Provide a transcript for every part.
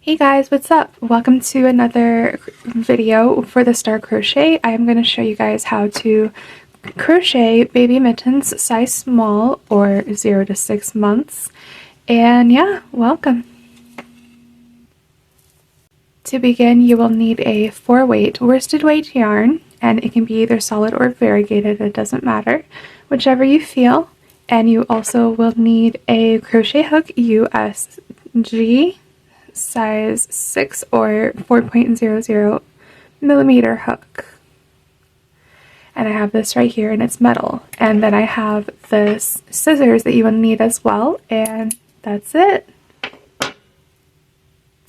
Hey guys, what's up? Welcome to another video for the Star Crochet. I am going to show you guys how to crochet baby mittens size small or 0 to 6 months. And yeah, welcome. To begin, you will need a 4-weight worsted weight yarn, and it can be either solid or variegated, it doesn't matter, whichever you feel. And you also will need a crochet hook USG size 6 or 4.00 millimeter hook. And I have this right here and it's metal. And then I have the scissors that you will need as well, and that's it.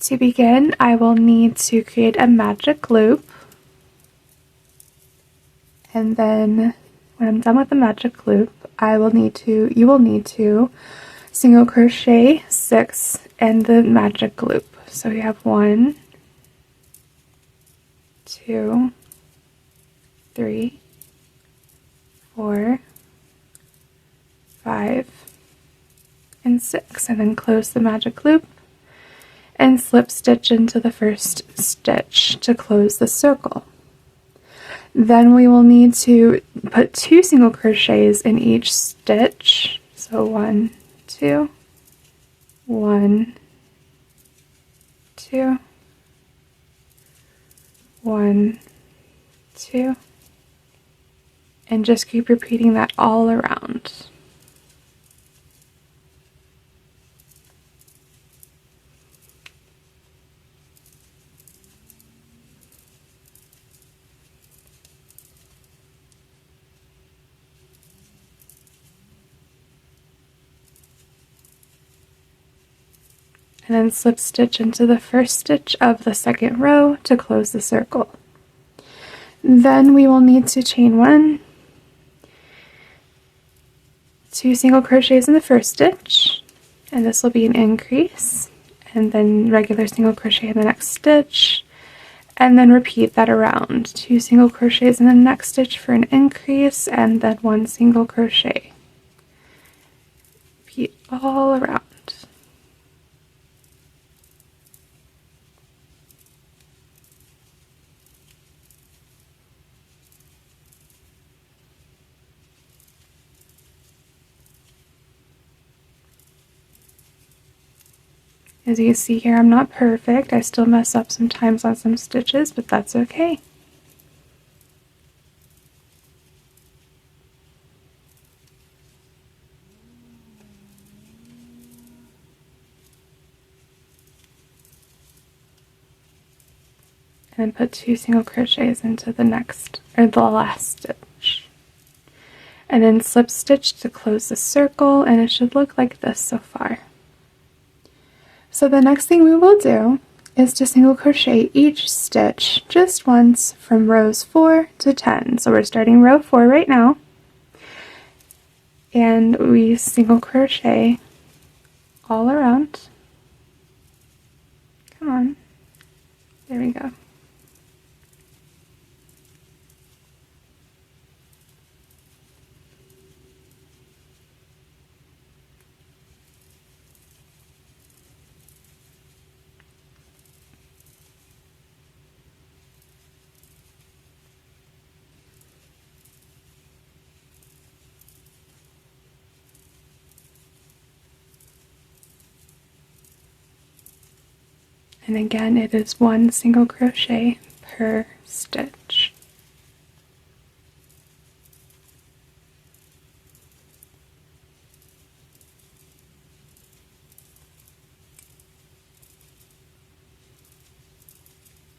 To begin, I will need to create a magic loop. And then when I'm done with the magic loop, you will need to single crochet 6 in the magic loop. So we have 1, 2, 3, 4, 5, and 6, and then close the magic loop and slip stitch into the first stitch to close the circle. Then we will need to put 2 single crochets in each stitch. So 1, 2, 1, 2, 1, 2, and just keep repeating that all around. And then slip stitch into the first stitch of the second row to close the circle. Then we will need to chain 1, 2 single crochets in the first stitch, and this will be an increase, and then regular single crochet in the next stitch, and then repeat that around. 2 single crochets in the next stitch for an increase, and then 1 single crochet. Repeat all around. As you can see here, I'm not perfect. I still mess up sometimes on some stitches, but that's okay. And then put 2 single crochets into the last stitch. And then slip stitch to close the circle, and it should look like this so far. So the next thing we will do is to single crochet each stitch just once from rows 4 to 10. So we're starting row 4 right now, and we single crochet all around. Come on, there we go. And again, it is 1 single crochet per stitch.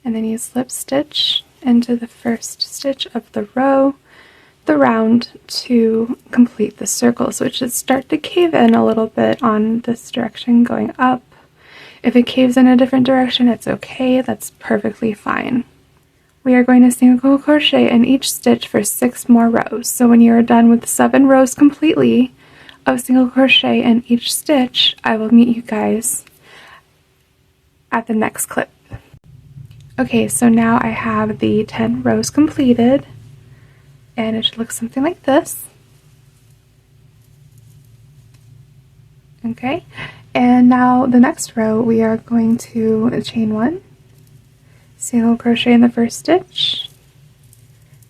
And then you slip stitch into the first stitch of the row, the round, to complete the circle. So it should start to cave in a little bit on this direction going up. If it caves in a different direction, it's okay, that's perfectly fine. We are going to single crochet in each stitch for 6 more rows. So when you are done with 7 rows completely of single crochet in each stitch, I will meet you guys at the next clip. Okay, so now I have the 10 rows completed, and it should look something like this. Okay, And now the next row we are going to chain 1, single crochet in the first stitch,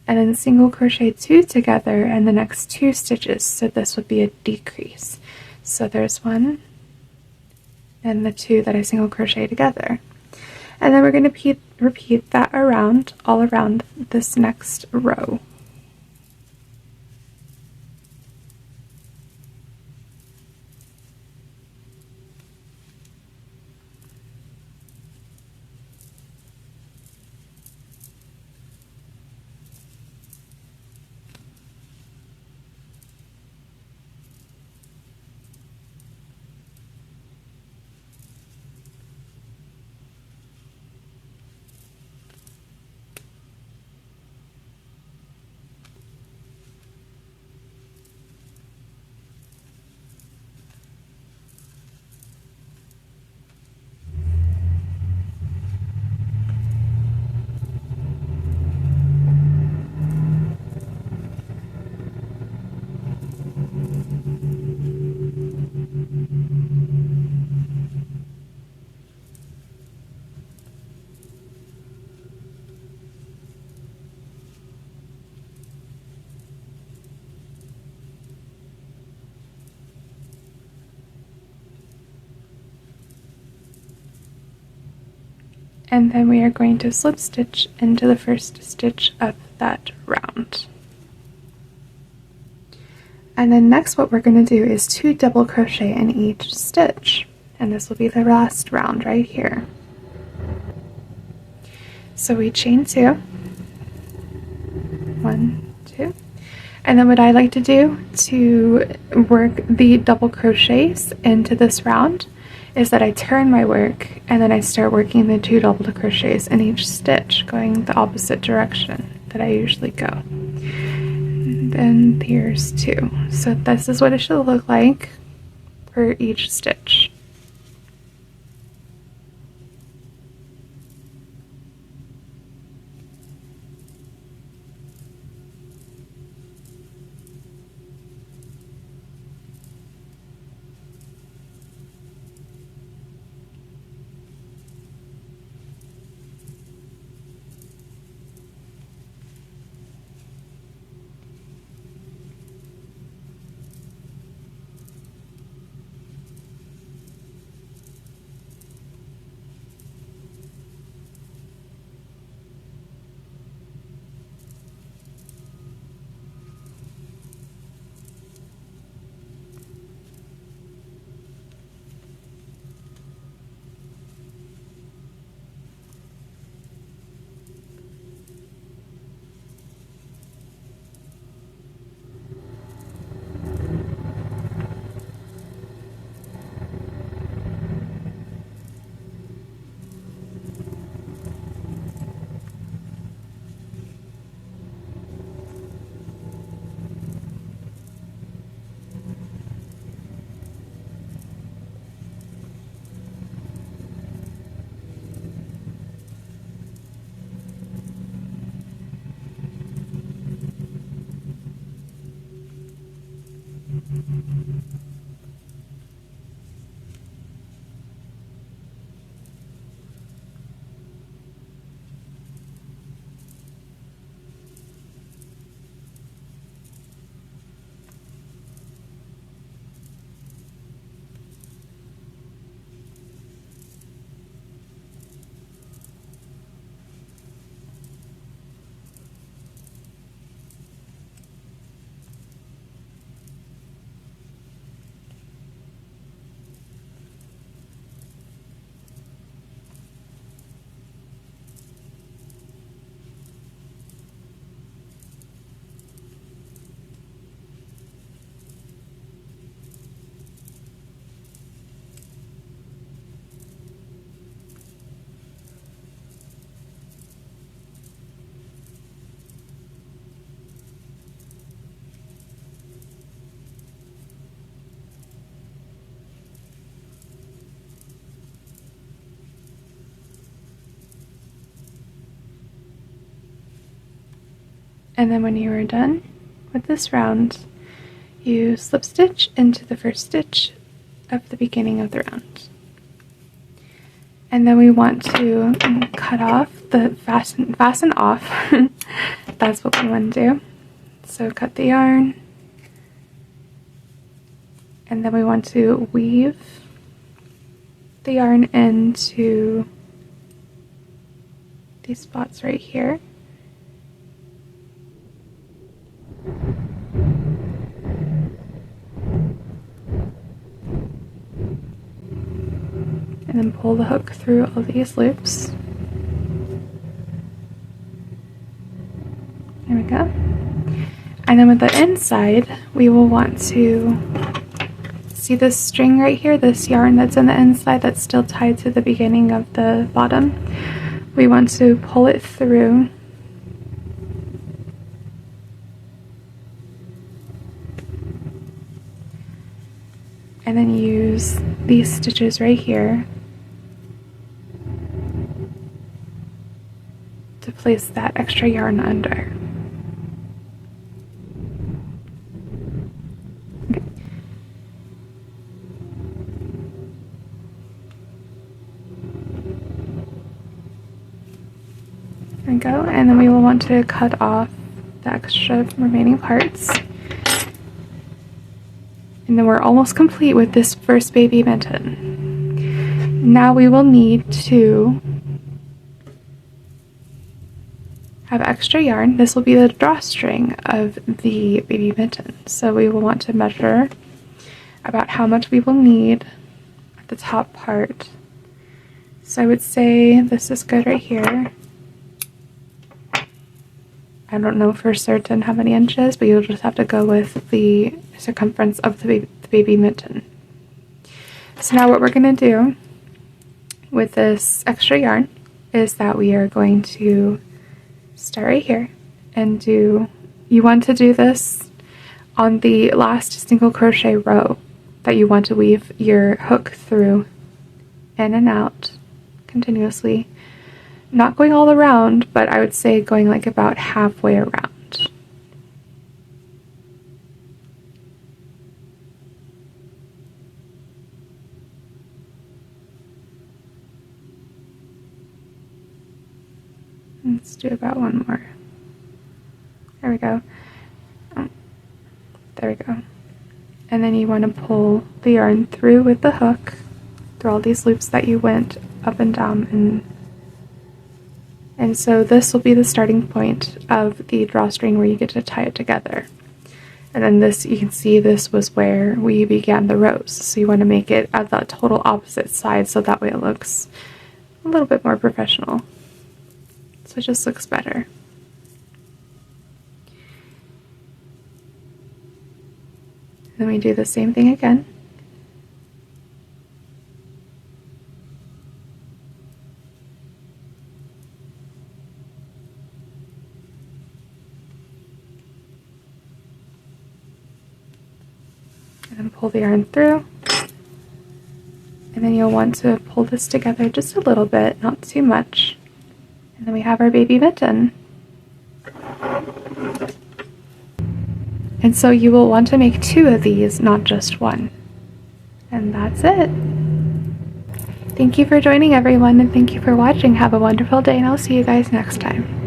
and then single crochet 2 together in the next 2 stitches, so this would be a decrease. So there's 1 and the 2 that I single crochet together. And then we're going to repeat that around, all around this next row. And then we are going to slip stitch into the first stitch of that round. And then next what we're going to do is 2 double crochet in each stitch, and this will be the last round right here. So we chain 2, 1, 2, and then what I like to do to work the double crochets into this round is that I turn my work and then I start working the 2 double crochets in each stitch, going the opposite direction that I usually go. And then here's 2. So this is what it should look like for each stitch. And then when you are done with this round, you slip stitch into the first stitch of the beginning of the round. And then we want to cut off the fasten off. That's what we want to do. So cut the yarn. And then we want to weave the yarn into these spots right here. And then pull the hook through all these loops. There we go. And then with the inside, we will want to see this string right here, this yarn that's in the inside that's still tied to the beginning of the bottom. We want to pull it through and then use these stitches right here to place that extra yarn under. There we go, and then we will want to cut off the extra remaining parts. And then we're almost complete with this first baby mitten. Now we will need to have extra yarn. This will be the drawstring of the baby mitten. So we will want to measure about how much we will need at the top part. So I would say this is good right here. I don't know for certain how many inches, but you'll just have to go with the circumference of the baby mitten. So now what we're going to do with this extra yarn is that we are going to start right here and you want to do this on the last single crochet row that you want to weave your hook through in and out continuously. Not going all around, but I would say going like about halfway around. Let's do about one more. There we go. Oh, there we go. And then you want to pull the yarn through with the hook through all these loops that you went up and down and so this will be the starting point of the drawstring where you get to tie it together. And then this, you can see this was where we began the rows. So you want to make it at the total opposite side so that way it looks a little bit more professional. So it just looks better. Then we do the same thing again. And then pull the yarn through. And then you'll want to pull this together just a little bit, not too much. And then we have our baby mitten. And so you will want to make 2 of these, not just one. And that's it. Thank you for joining everyone, and thank you for watching. Have a wonderful day, and I'll see you guys next time.